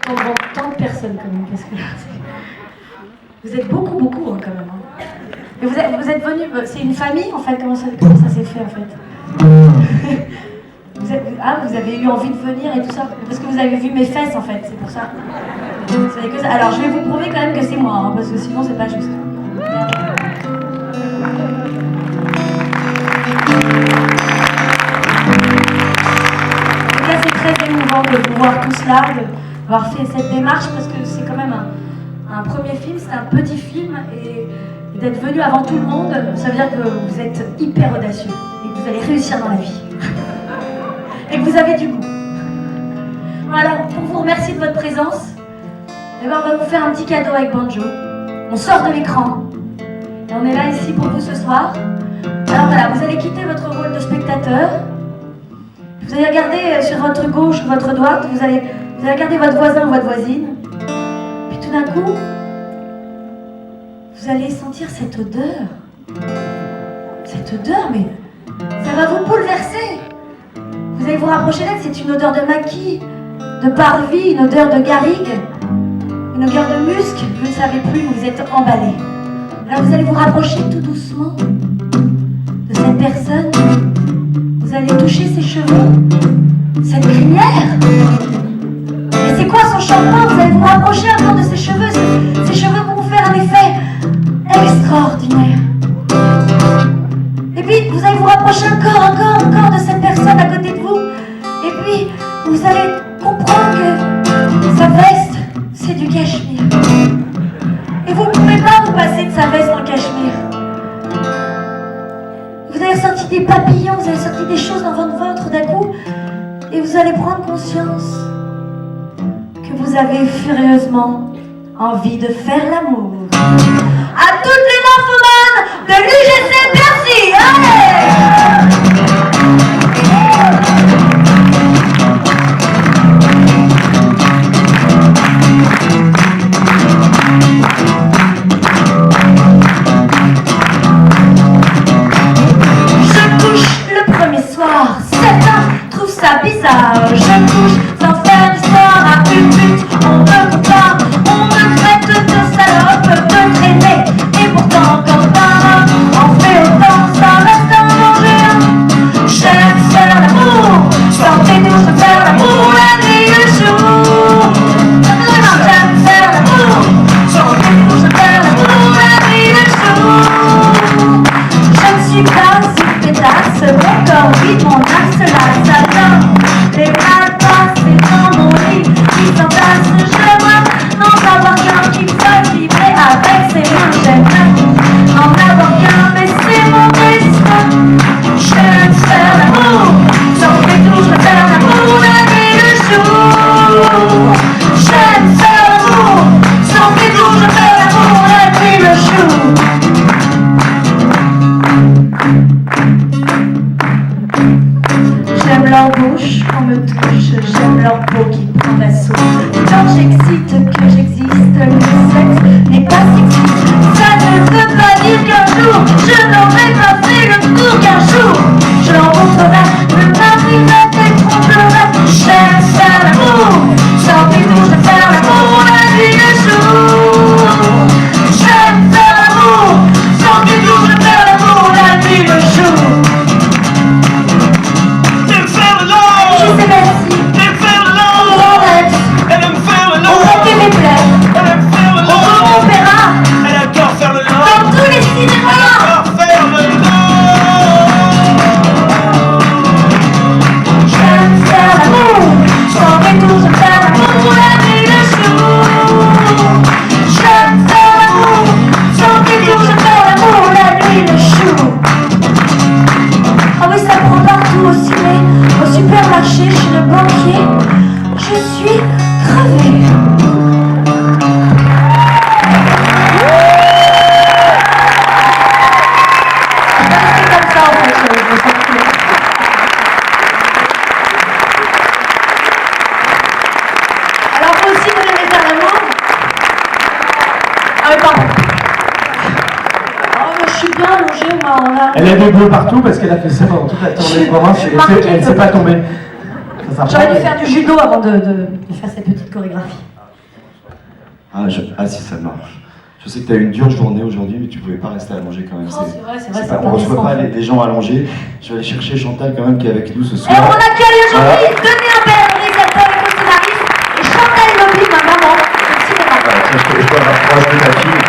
Tant de personnes quand même, parce que vous êtes beaucoup hein, quand même. Hein. Mais vous êtes venus, c'est une famille en fait, comment ça s'est fait en fait? Vous avez eu envie de venir et tout ça? Parce que vous avez vu mes fesses en fait, c'est pour ça. Que ça. Alors je vais vous prouver quand même que c'est moi, hein, parce que sinon c'est pas juste. Là c'est très émouvant de vous voir tous là, d'avoir fait cette démarche, parce que c'est quand même un premier film, c'est un petit film, et d'être venu avant tout le monde, ça veut dire que vous êtes hyper audacieux, et que vous allez réussir dans la vie. Et que vous avez du goût. Alors, pour vous remercier de votre présence, eh ben, on va vous faire un petit cadeau avec Banjo. On sort de l'écran. Et on est là ici pour vous ce soir. Alors voilà, vous allez quitter votre rôle de spectateur. Vous allez regarder sur votre gauche ou votre droite, vous allez regarder votre voisin ou votre voisine. Puis tout d'un coup, vous allez sentir cette odeur. Cette odeur, mais ça va vous bouleverser. Vous allez vous rapprocher d'elle, c'est une odeur de maquis, de parvis, une odeur de garrigue, une odeur de musc. Vous ne savez plus, vous êtes emballé. Alors vous allez vous rapprocher tout doucement de cette personne. Vous allez toucher ses cheveux, cette crinière. Et c'est quoi son shampoing? Vous allez vous rapprocher encore de ses cheveux. Ses cheveux vont vous faire un effet extraordinaire. Et puis vous allez vous rapprocher encore de cette personne à côté de vous. Et puis vous allez comprendre que sa veste, c'est du cachemire. Et vous ne pouvez pas vous passer de sa veste en cachemire. Vous avez sorti des papillons, vous avez sorti des choses dans votre ventre d'un coup. Et vous allez prendre conscience que vous avez furieusement envie de faire l'amour. À toutes les nymphomanes de l'UGC Bercy, allez! Je couche le premier soir, certains trouvent ça bizarre. Je couche sans faire d'histoire à une pute, on me compare, on me traite de salope, de traîner. Et pourtant quand un en fait autant, ça reste un danger. J'aime faire l'amour, sortez tous de faire l'amour la nuit et le jour. J'aime faire l'amour, sortez tous de faire l'amour la nuit et le jour. Je ne suis pas une pétasse, mon corps vide, mon âme se lasse. Les mal passés dans mon lit, qui s'entassent, j'aimerais n'en avoir qu'un qui me fasse vibrer avec ses mains. J'aimerais n'en avoir qu'un, mais c'est mon destin. J'aime faire l'amour, j'en fais tout, je veux faire l'amour la nuit et le jour. J'aime faire l'amour, j'en fais tout, je veux faire l'amour la nuit et le jour. J'aime leur bouche qu'on me touche, j'aime leur peau qui prend l'assaut. Quand j'excite, que j'existe, le sexe n'est pas sexiste. Ça ne veut pas dire qu'un jour je n'aurais pas fait le tour, qu'un jour je rencontrerai le mari qu'elle tromperait. J'aime faire l'amour, j'en fais tout, je veux faire l'amour la nuit et le jour. J'aime faire l'amour, j'en fais tout, je veux faire l'amour la nuit et le jour. C'est merci. On rêve. On va que mes plaies. On va au opéra. Dans tous les cinémas. J'aime faire l'amour. J'en fais tout, je fais l'amour la nuit et le jour. J'aime faire l'amour. J'en fais tout, je fais l'amour la nuit et le jour. Ah oui, ça prend partout au ciné, au supermarché, chez le banquier. Je suis crevée. C'est comme ça en fait. Alors vous aussi vous aimez faire l'amour? Ah oui, pardon. Oh, je suis bien allongée, moi. Elle a des bleus partout parce qu'elle a fait ça pendant toute la tournée de Provence. Elle ne s'est pas tombée. J'aurais dû faire du judo avant de faire cette petite chorégraphie. Ah si, ça marche. Je sais que tu as eu une dure journée aujourd'hui, mais tu pouvais pas rester allongé quand même. Oh, c'est vrai, c'est on ne reçoit pas des gens allongés. Je vais aller chercher Chantal quand même qui est avec nous ce soir. Et on accueille aujourd'hui, donnez un bel réalisateur et co-scénariste, Chantal Lobby, ma maman, au cinéma. Voilà, tiens, je te rapproche de ta fille.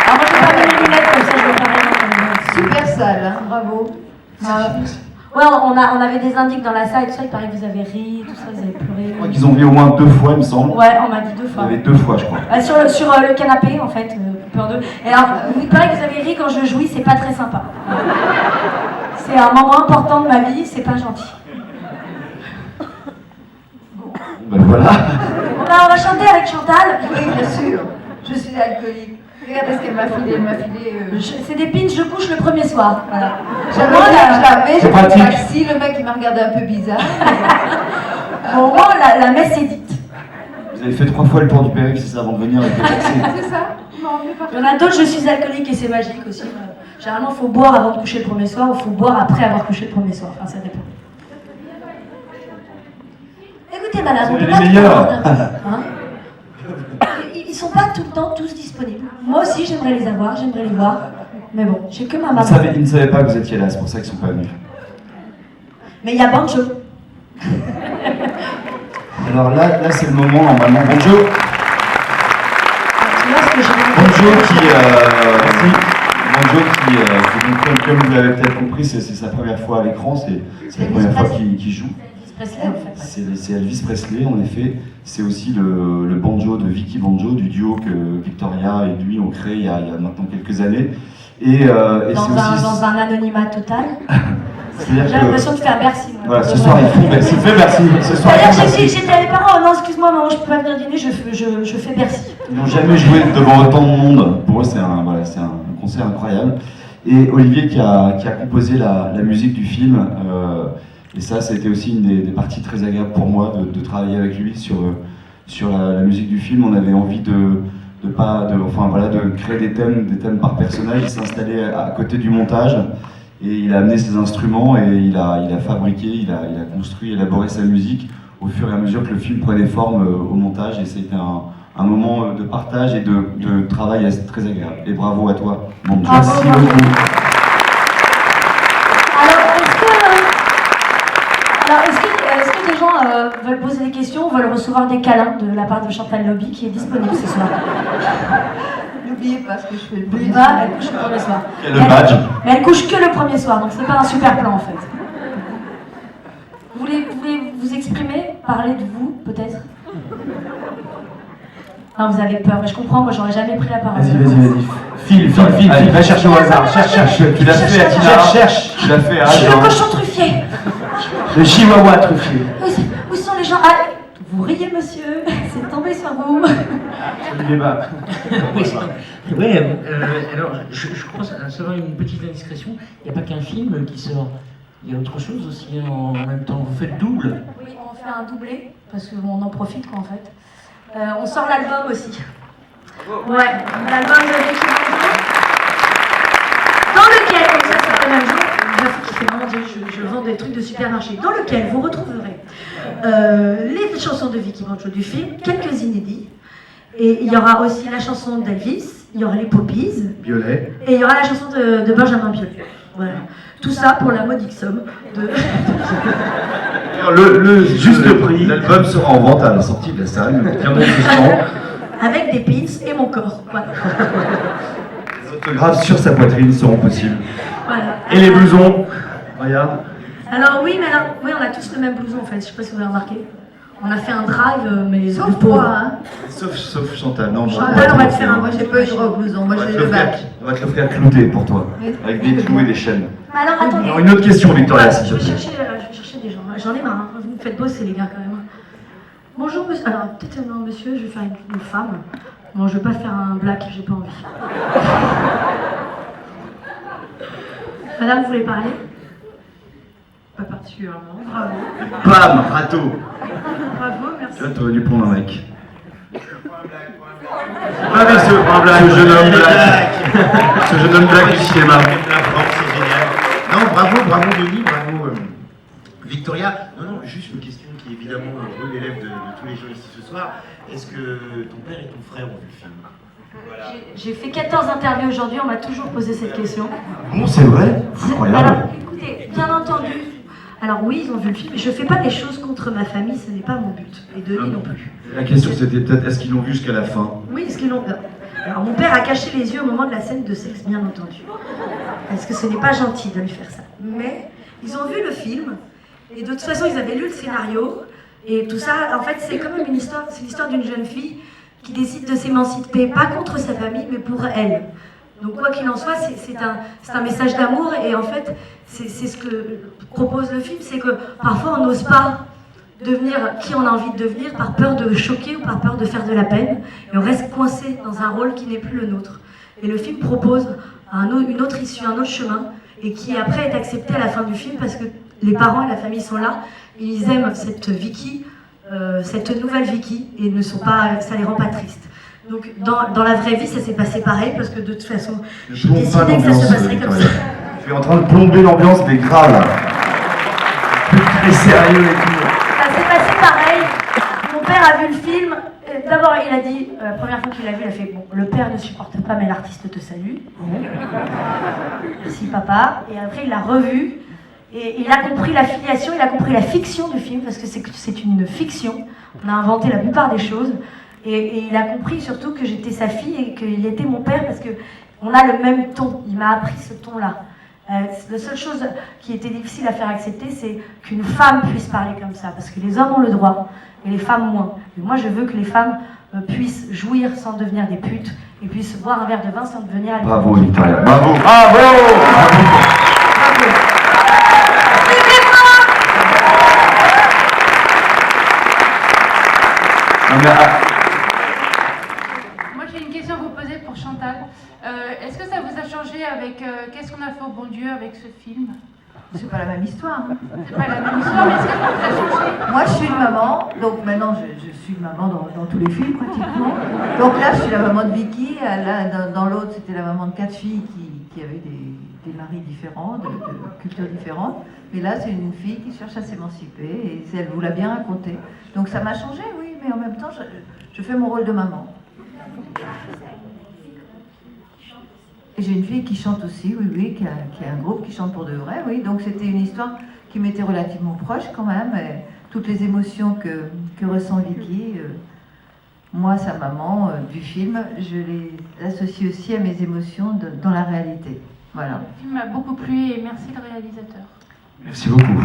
Alors moi je vais pas mes lunettes comme ça, je vais pas rien. Super salle, hein, bravo. Ouais, on avait des indices dans la salle, tout ça, il paraît que vous avez ri, tout ça, vous avez pleuré. Je crois qu'ils ont vu au moins 2 fois, il me semble. Ouais, on m'a dit 2 Il y fois. avait 2 fois, je crois. Sur le canapé, en fait, peur d'eux. Et alors, il paraît que vous avez ri quand je jouis, c'est pas très sympa. C'est un moment important de ma vie, c'est pas gentil. Ben voilà. On va chanter avec Chantal. Oui, bien sûr. Je suis alcoolique. Regardez ce qu'elle m'a filé. Elle m'a filé. C'est des pins, je couche le premier soir. Voilà. J'avais C'est pratique. le taxi, le mec il m'a regardé un peu bizarre. Au moins, la messe est dite. Vous avez fait 3 fois le tour du périph', c'est ça, avant de venir avec le taxi. C'est ça. Non, mais pas. Il y en a d'autres, je suis alcoolique et c'est magique aussi. Généralement, il faut boire avant de coucher le premier soir ou il faut boire après avoir couché le premier soir. Enfin, ça dépend. Écoutez, madame, on C'est peut les pas tout meilleurs. avoir d'un coup, hein. Ils sont pas tout le temps tous disponibles. Moi aussi, j'aimerais les avoir, j'aimerais les voir. Mais bon, j'ai que ma maman. Ils ne savaient pas que vous étiez là, c'est pour ça qu'ils ne sont pas venus. Mais il y a Banjo. Alors là c'est le moment, normalement. Bonjour. Tu vois ce que j'ai Bonjour qui donc, comme vous l'avez peut-être compris, c'est sa première fois à l'écran, c'est la première fois qu'il joue. Presley, en fait. C'est Elvis Presley, en effet. C'est aussi le banjo de Vicky Banjo, du duo que Victoria et lui ont créé il y a maintenant quelques années. Et Dans un anonymat total. J'ai l'impression de faire Bercy. Moi. Voilà, ce soir ils font Bercy. Merci. Ce soir, D'ailleurs, ils font Bercy. j'étais les parents, oh non, excuse-moi, maman, je peux pas venir dîner, je fais Bercy. Ils n'ont jamais joué devant autant de monde. Pour eux, c'est un concert incroyable. Et Olivier qui a composé la musique du film. Et ça a été aussi une des parties très agréables pour moi de travailler avec lui sur la musique du film. On avait envie de créer des thèmes par personnage. Il s'est installé à côté du montage et il a amené ses instruments et il a fabriqué, il a construit, élaboré sa musique au fur et à mesure que le film prenait forme au montage. Et c'était un moment de partage et de travail très agréable. Et bravo à toi, mon Dieu. Bravo, Merci bravo. beaucoup. Alors, est-ce que des gens veulent poser des questions, veulent recevoir des câlins de la part de Chantal Lobby qui est disponible ce soir? N'oubliez pas ce que je fais le N'oubliez premier pas, soir. elle couche le premier soir. Et le badge. Mais elle couche que le premier soir, donc c'est pas un super plan en fait. Vous voulez vous exprimer, parler de vous peut-être? Non, vous avez peur, mais je comprends, moi j'aurais jamais pris la parole. Vas-y. File, va chercher au hasard. Cherche. Tu l'as fait, Atina. Cherche. Tu l'as fait, Je suis le cochon truffier. Le chihuahua truffier. Où sont les gens? Ah, vous riez, monsieur, c'est tombé sur vous. C'est le débat. Oui, alors je crois seulement une petite indiscrétion, il n'y a pas qu'un film qui sort, il y a autre chose aussi en même temps, vous faites double. Oui, on fait un doublé, parce qu'on en profite quoi en fait. On sort l'album aussi. Ouais, l'album de Vicky Banjo. Dans lequel, comme ça c'est le même jour, qui fait vraiment dire je vends des trucs de supermarché, dans lequel vous retrouverez les chansons de Vicky Banjo du film, quelques inédits, et il y aura aussi la chanson d'Elvis, il y aura les Poppies, Violet. et il y aura la chanson de Benjamin Biolay. Voilà. Tout ça pour la modique somme de... Juste le prix. L'album sera en vente à la sortie de la salle, bien enregistrant. Avec des pins et mon corps. Voilà. Les autographes sur sa poitrine seront possibles. Voilà. Et les blousons. Regarde. Alors oui, on a tous le même blouson en fait, je sais pas si vous avez remarqué. On a fait un drive, mais Sauf le pauvre. moi, hein. Sauf Chantal. Non, Chantal, on va te faire un Moi j'ai pas eu droit au blouson, moi j'ai le bac. On va te l'offrir clouté pour toi, Oui. avec des clous et des chaînes. Alors attendez. Alors une autre question, Victoria. Je vais chercher des gens. J'en ai marre, hein. Vous me faites bosser les gars quand même. Bonjour monsieur. Alors peut-être non monsieur, je vais faire une femme. Bon, je vais pas faire un black, j'ai pas envie. Madame, vous voulez parler? Pas particulièrement, bravo. Bam, râteau. Bravo, merci. Tu vois, t'aurais dû prendre un mec. Pas avec ce jeune homme black. Ce jeune homme blague du cinéma. La France, c'est génial. Non, bravo Denis, bravo Victoria. Non, juste une question qui évidemment brûle les lèvres de tous les gens ici ce soir. Est-ce que ton père et ton frère ont vu le film? Voilà. J'ai fait 14 interviews aujourd'hui, on m'a toujours posé cette question. Bon, c'est vrai, incroyable. Alors, écoutez, bien entendu, alors oui, ils ont vu le film, mais je ne fais pas des choses contre ma famille, ce n'est pas mon but, et Denis non plus. La question c'était peut-être, est-ce qu'ils l'ont vu jusqu'à la fin? Oui, est-ce qu'ils l'ont... Alors mon père a caché les yeux au moment de la scène de sexe, bien entendu. Parce que ce n'est pas gentil de lui faire ça. Mais ils ont vu le film, et de toute façon, ils avaient lu le scénario, et tout ça, en fait, c'est quand même une histoire, c'est l'histoire d'une jeune fille qui décide de s'émanciper, pas contre sa famille, mais pour elle. Donc quoi qu'il en soit, c'est un message d'amour, et en fait, c'est ce que propose le film, c'est que parfois on n'ose pas devenir qui on a envie de devenir par peur de choquer ou par peur de faire de la peine, et on reste coincé dans un rôle qui n'est plus le nôtre. Et le film propose une autre issue, un autre chemin, et qui après est accepté à la fin du film parce que les parents et la famille sont là, et ils aiment cette Vicky, cette nouvelle Vicky, et ne sont pas, ça les rend pas tristes. Donc dans la vraie vie, ça s'est passé pareil, parce que de toute façon, j'ai décidé que ça se passerait comme ça. Je suis en train de plomber l'ambiance, mais grave. Très sérieux et tout. Ça s'est passé pareil. Mon père a vu le film. D'abord, il a dit, la première fois qu'il l'a vu, il a fait bon, le père ne supporte pas, mais l'artiste te salue. Merci papa. Et après, il l'a revu. Et il a compris la filiation, il a compris la fiction du film, parce que c'est une fiction. On a inventé la plupart des choses. Et il a compris surtout que j'étais sa fille et qu'il était mon père, parce qu'on a le même ton. Il m'a appris ce ton-là. La seule chose qui était difficile à faire accepter, c'est qu'une femme puisse parler comme ça, parce que les hommes ont le droit, et les femmes moins. Et moi, je veux que les femmes puissent jouir sans devenir des putes, et puissent boire un verre de vin sans devenir... Bravo Victoria, bravo. Bravo. Moi j'ai une question à vous poser pour Chantal. Est-ce que ça vous a changé avec Qu'est-ce qu'on a fait au bon Dieu avec ce film? C'est pas la même histoire. C'est pas la même histoire, mais est-ce que ça vous a changé? Moi, je suis une maman, donc maintenant, je suis une maman dans tous les films, pratiquement. Donc là, je suis la maman de Vicky. Là, dans l'autre, c'était la maman de 4 filles qui avaient des maris différents, de cultures différentes. Mais là, c'est une fille qui cherche à s'émanciper, et elle vous l'a bien raconté. Donc ça m'a changé, oui, mais en même temps, je fais mon rôle de maman. Et j'ai une fille qui chante aussi, oui, qui a un groupe qui chante pour de vrai, oui. Donc c'était une histoire qui m'était relativement proche quand même. Et toutes les émotions que ressent Vicky, moi, sa maman, du film, je les associe aussi à mes émotions dans la réalité. Voilà. Le film m'a beaucoup plu et merci le réalisateur. Merci beaucoup.